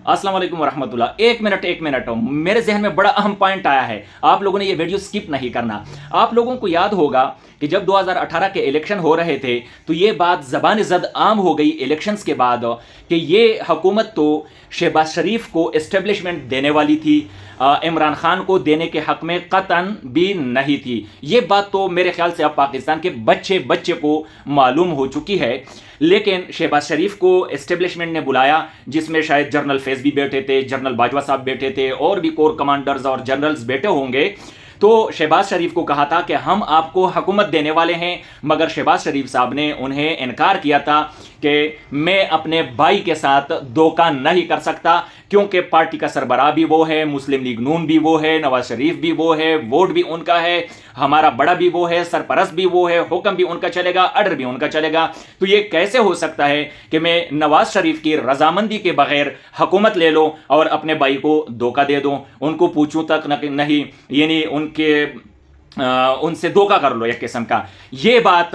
अस्सलाम वालेकुम वरहमतुल्लाह। एक मिनट, मेरे जहन में बड़ा अहम पॉइंट आया है, आप लोगों ने ये वीडियो स्किप नहीं करना। आप लोगों को याद होगा कि जब 2018 के इलेक्शन हो रहे थे तो ये बात ज़बान ज़द आम हो गई इलेक्शंस के बाद कि ये हुकूमत तो शहबाज शरीफ को एस्टेब्लिशमेंट देने वाली थी, इमरान खान को देने के हक में कतन भी नहीं थी। ये बात तो मेरे ख्याल से अब पाकिस्तान के बच्चे बच्चे को मालूम हो चुकी है। लेकिन शहबाज शरीफ को एस्टेब्लिशमेंट ने बुलाया, जिसमें शायद जनरल फैज़ भी बैठे थे, जनरल बाजवा साहब बैठे थे, और भी कोर कमांडर्स और जनरल्स बैठे होंगे। तो शहबाज शरीफ को कहा था कि हम आपको हुकूमत देने वाले हैं, मगर शहबाज शरीफ साहब ने उन्हें इनकार किया था कि मैं अपने भाई के साथ धोखा नहीं कर सकता, क्योंकि पार्टी का सरबराह भी वो है, मुस्लिम लीग नून भी वो है, नवाज शरीफ भी वो है, वोट भी उनका है, हमारा बड़ा भी वो है, सरपरस्त भी वो है, हुक्म भी उनका चलेगा, ऑर्डर भी उनका चलेगा। तो ये कैसे हो सकता है कि मैं नवाज शरीफ की रजामंदी के बगैर हुकूमत ले लो और अपने भाई को धोखा दे दूं, उनको पूछूं तक नहीं, यानी उनसे धोखा कर लो एक किस्म का। ये बात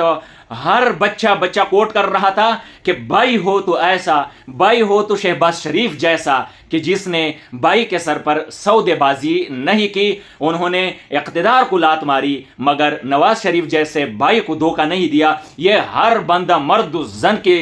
हर बच्चा कोट कर रहा था कि भाई हो तो ऐसा, भाई हो तो शहबाज शरीफ जैसा, कि जिसने भाई के सर पर सौदेबाजी नहीं की, उन्होंने इक़्तिदार को लात मारी मगर नवाज शरीफ जैसे भाई को धोखा नहीं दिया। ये हर बंदा मर्द जन के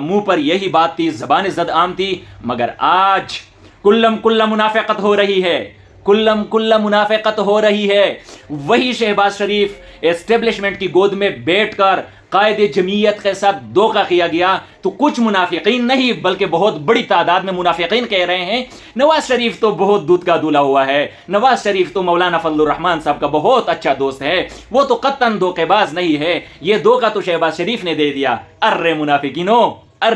मुंह पर यही बात थी, ज़बान ज़द आम थी। मगर आज कुल्ला मुनाफ़िक़त हो रही है, कुल्ला मुनाफ़िक़त हो रही है। वही शहबाज शरीफ एस्टेब्लिशमेंट की गोद में बैठकर कायदे जमीयत के साथ धोखा किया गया। तो कुछ मुनाफिकीन नहीं बल्कि बहुत बड़ी तादाद में मुनाफिकीन कह रहे हैं नवाज शरीफ तो बहुत दूध का दूल्हा हुआ है, नवाज शरीफ तो मौलाना फजलुर रहमान साहब का बहुत अच्छा दोस्त है, वो तो कत्तन धोखेबाज नहीं है, ये धोखा तो शहबाज शरीफ ने दे दिया। अर्रे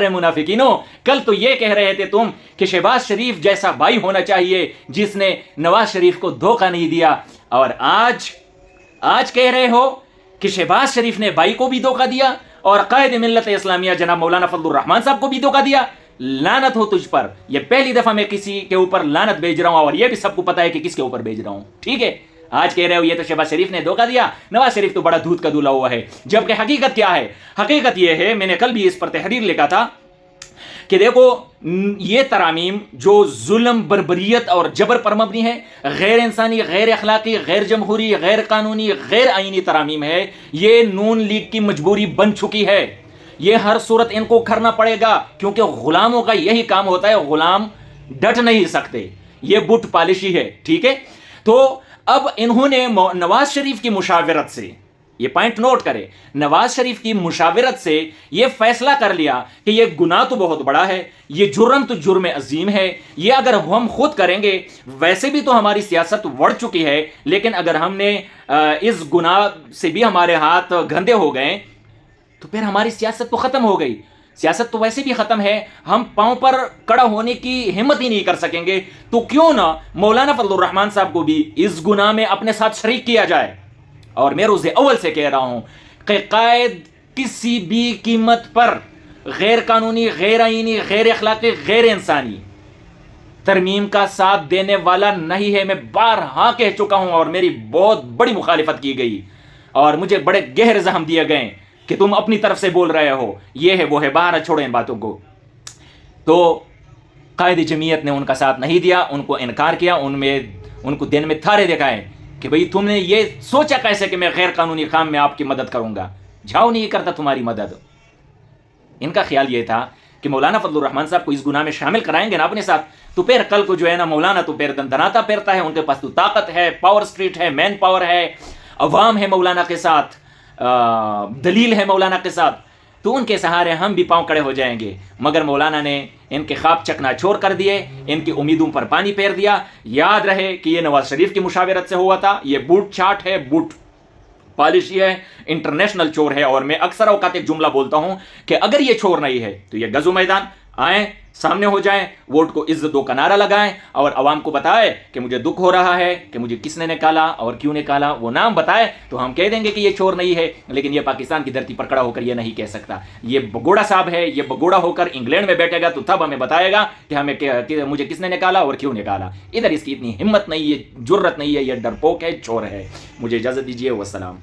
मुनाफिकीनो, कल तो ये कह रहे थे तुम कि शहबाज शरीफ जैसा भाई होना चाहिए जिसने नवाज शरीफ को धोखा नहीं दिया, और आज कह रहे हो कि शहबाज शरीफ ने भाई को भी धोखा दिया और कायदे मिल्लत इस्लामिया जनाब मौलाना फजलुर रहमान साहब को भी धोखा दिया। लानत हो तुझ पर। यह पहली दफा मैं किसी के ऊपर लानत भेज रहा हूं, और यह भी सबको पता है कि किसके ऊपर भेज रहा हूं। ठीक है, आज कह रहे हो ये तो शहबाज शरीफ ने धोखा दिया, नवाज शरीफ तो बड़ा दूध का दूल्हा हुआ है। जबकि हकीकत क्या है? हकीकत यह है, मैंने कल भी इस पर तहरीर लिखा था कि देखो, ये तरामीम जो जुल्म, बर्बरियत और जबर पर मबनी है, गैर इंसानी, गैर अखलाकी, गैर जमहूरी, गैर कानूनी, गैर आईनी तरामीम है, ये नून लीग की मजबूरी बन चुकी है। ये हर सूरत इनको करना पड़ेगा, क्योंकि गुलामों का यही काम होता है, गुलाम डट नहीं सकते, ये बुट पॉलिशी है। ठीक है, तो अब इन्होंने नवाज शरीफ की मुशावरत से, ये पॉइंट नोट करें, नवाज शरीफ की मुशावरत से ये फैसला कर लिया कि ये गुनाह तो बहुत बड़ा है, ये जुर्म तो जुर्म अजीम है, ये अगर हम खुद करेंगे, वैसे भी तो हमारी सियासत बढ़ चुकी है, लेकिन अगर हमने इस गुनाह से भी हमारे हाथ गंदे हो गए तो फिर हमारी सियासत तो खत्म हो गई। सियासत तो वैसे भी खत्म है, हम पांव पर खड़ा होने की हिम्मत ही नहीं कर सकेंगे। तो क्यों ना मौलाना फजलुर रहमान साहब को भी इस गुनाह में अपने साथ शरीक किया जाए। और मैं रोज़े अव्वल से कह रहा हूं कि कायद किसी भी कीमत पर गैर कानूनी, गैर आईनी, गैर अखलाकी, गैर इंसानी तरमीम का साथ देने वाला नहीं है। मैं बारहा कह चुका हूं और मेरी बहुत बड़ी मुखालिफत की गई और मुझे बड़े गहरे जख्म दिए गए कि तुम अपनी तरफ से बोल रहे हो, ये है वो है, बाहर छोड़ो इन बातों को। तो कायदे जमीयत ने उनका साथ नहीं दिया, उनको इनकार किया, उनको दिन में थारे दिखाए कि भाई तुमने ये सोचा कैसे कि मैं गैर कानूनी काम में आपकी मदद करूंगा, जाओ नहीं करता तुम्हारी मदद। इनका ख्याल ये था कि मौलाना फजलुर रहमान साहब को इस गुनाह में शामिल कराएंगे ना अपने साथ, तो फिर कल को जो है ना, मौलाना तो फिर दंदनाता फिरता है, उनके पास तो ताकत है, पावर स्ट्रीट है, मैन पावर है, अवाम है मौलाना के साथ, दलील है मौलाना के साथ, तो उनके सहारे हम भी पांव खड़े हो जाएंगे। मगर मौलाना ने इनके ख्वाब चकनाचूर कर दिए, इनकी उम्मीदों पर पानी फेर दिया। याद रहे कि ये नवाज शरीफ की मुशावरत से हुआ था, ये बूट चाट है, बूट पॉलिशी है, इंटरनेशनल चोर है। और मैं अक्सर औकात एक जुमला बोलता हूं कि अगर ये चोर नहीं है तो ये गजो मैदान आए, सामने हो जाएं, वोट को इज्जतों का नारा लगाएं और आवाम को बताए कि मुझे दुख हो रहा है कि मुझे किसने निकाला और क्यों निकाला, वो नाम बताए तो हम कह देंगे कि ये चोर नहीं है। लेकिन ये पाकिस्तान की धरती पर खड़ा होकर ये नहीं कह सकता। ये बगोड़ा साहब है, ये बगोड़ा होकर इंग्लैंड में बैठेगा तो तब हमें बताएगा कि मुझे किसने निकाला और क्यों निकाला। इधर इसकी इतनी हिम्मत नहीं है, जुर्रत नहीं है, ये डरपोक है, चोर है। मुझे इजाजत दीजिए, वस्सलाम।